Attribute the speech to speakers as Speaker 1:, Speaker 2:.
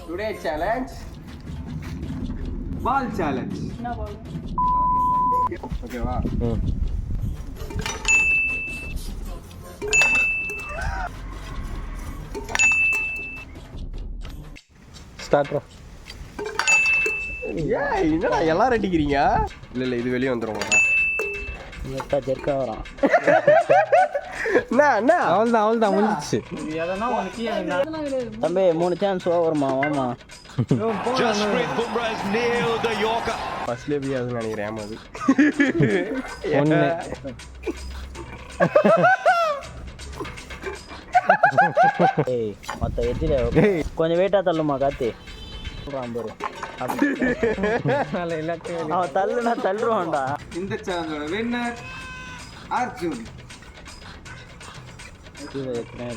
Speaker 1: Today challenge பால் challenge.
Speaker 2: என்ன பால்?
Speaker 1: ஓகேவா?
Speaker 3: Start bro.
Speaker 1: ஏய் என்னடா எல்லாரும் அடிக்கிறீங்க? இல்ல இது வெளிய வந்துரும்.
Speaker 2: நெட்டா ஜெர்க்கா வரான்.
Speaker 1: என்ன
Speaker 3: அவள்தான் முடிஞ்சிச்சு.
Speaker 2: எதனா உனக்கு தம்பி 3 சான்ஸ் ஓவர்மா வாமா.
Speaker 4: Jasprit Bumrah has nailed the Yorker.
Speaker 1: ஃபர்ஸ்ட்ல போய் அது நினைக்கிறேன் அது.
Speaker 3: ஒண்ணு.
Speaker 2: ஏய் மத்த எஜ்ஜில கொஞ்சம் வெயிட்டா தள்ளுமா காத்தி. பாம்பரு. அவன் தள்ளுனா தள்ளுவான்டா.
Speaker 1: இந்த சேலஞ்சோட வின்னர் அர்ஜுன்.
Speaker 2: இது எத்தனை